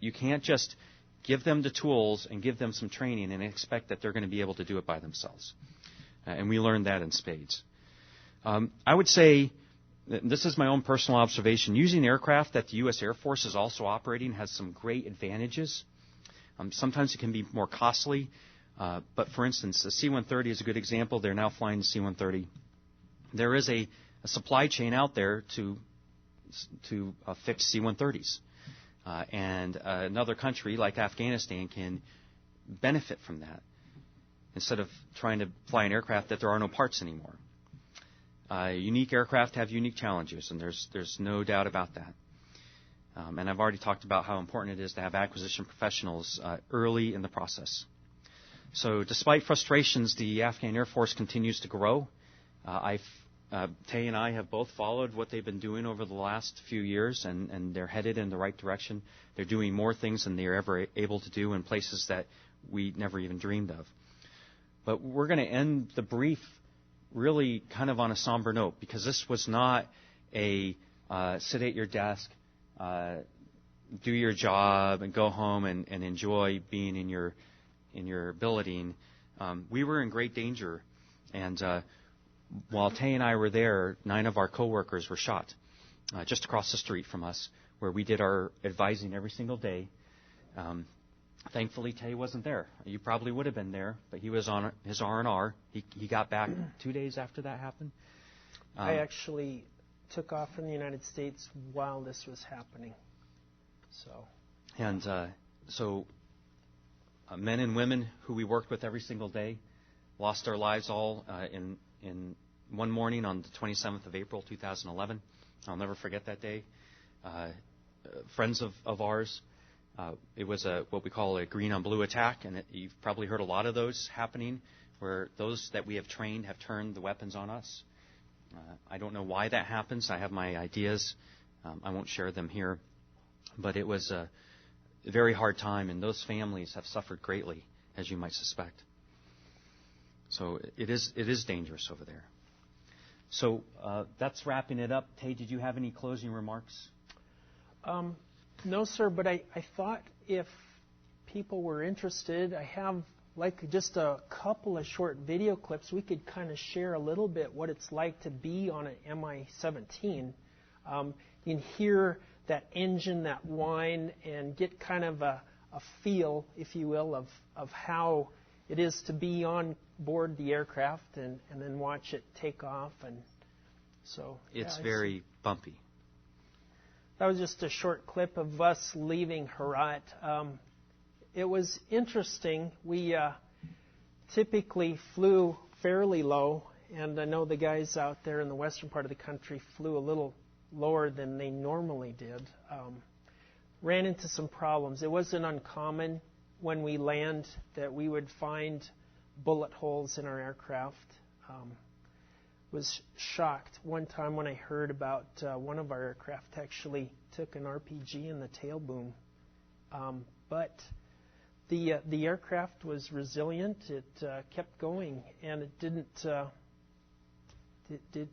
You can't just give them the tools and give them some training and expect that they're going to be able to do it by themselves. And we learned that in spades. I would say, this is my own personal observation, using aircraft that the U.S. Air Force is also operating has some great advantages. Sometimes it can be more costly. But for instance, the C-130 is a good example. They're now flying the C-130. There is a supply chain out there to fix C-130s. And another country like Afghanistan can benefit from that instead of trying to fly an aircraft that there are no parts anymore. Unique aircraft have unique challenges, and there's no doubt about that. And I've already talked about how important it is to have acquisition professionals early in the process. So despite frustrations, the Afghan Air Force continues to grow. Tay and I have both followed what they've been doing over the last few years, and they're headed in the right direction. They're doing more things than they're ever able to do in places that we never even dreamed of. But we're going to end the brief really kind of on a somber note, because this was not a sit at your desk, do your job, and go home and enjoy being in your building. We were in great danger, and while Tay and I were there, 9 of our coworkers were shot just across the street from us, where we did our advising every single day. Thankfully, Tay wasn't there. You probably would have been there, but he was on his R&R. He got back 2 days after that happened. I actually took off from the United States while this was happening. So men and women who we worked with every single day lost their lives all in one morning on the 27th of April, 2011. I'll never forget that day. Friends of ours. It was what we call a green on blue attack, and you've probably heard a lot of those happening, where those that we have trained have turned the weapons on us. I don't know why that happens. I have my ideas. I won't share them here. But it was a very hard time, and those families have suffered greatly, as you might suspect. So it is dangerous over there. So that's wrapping it up. Tay, did you have any closing remarks? No, sir, but I thought if people were interested, I have just a couple of short video clips. We could kind of share a little bit what it's like to be on an Mi-17. You can hear that engine, that whine, and get kind of a feel, if you will, of how it is to be on board the aircraft and then watch it take off. And so it's very bumpy. That was just a short clip of us leaving Herat. It was interesting. We typically flew fairly low, and I know the guys out there in the western part of the country flew a little lower than they normally did. Ran into some problems. It wasn't uncommon when we land that we would find bullet holes in our aircraft. Was shocked one time when I heard about one of our aircraft actually took an RPG in the tail boom. But the aircraft was resilient. It kept going, and it didn't.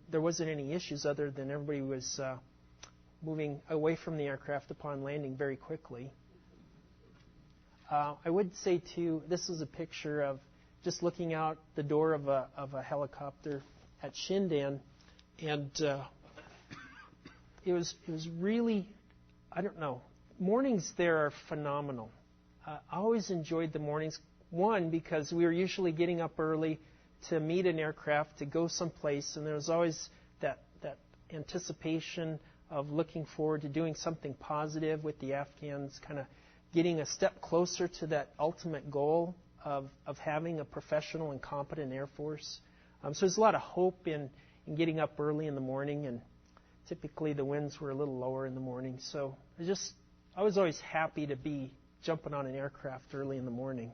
There wasn't any issues other than everybody was moving away from the aircraft upon landing very quickly. I would say too, this is a picture of just looking out the door of a helicopter at Shindan, and it was really, I don't know, mornings there are phenomenal. I always enjoyed the mornings, one, because we were usually getting up early to meet an aircraft, to go someplace, and there was always that anticipation of looking forward to doing something positive with the Afghans, kind of getting a step closer to that ultimate goal of having a professional and competent Air Force. So there's a lot of hope in getting up early in the morning, and typically the winds were a little lower in the morning. So I was always happy to be jumping on an aircraft early in the morning.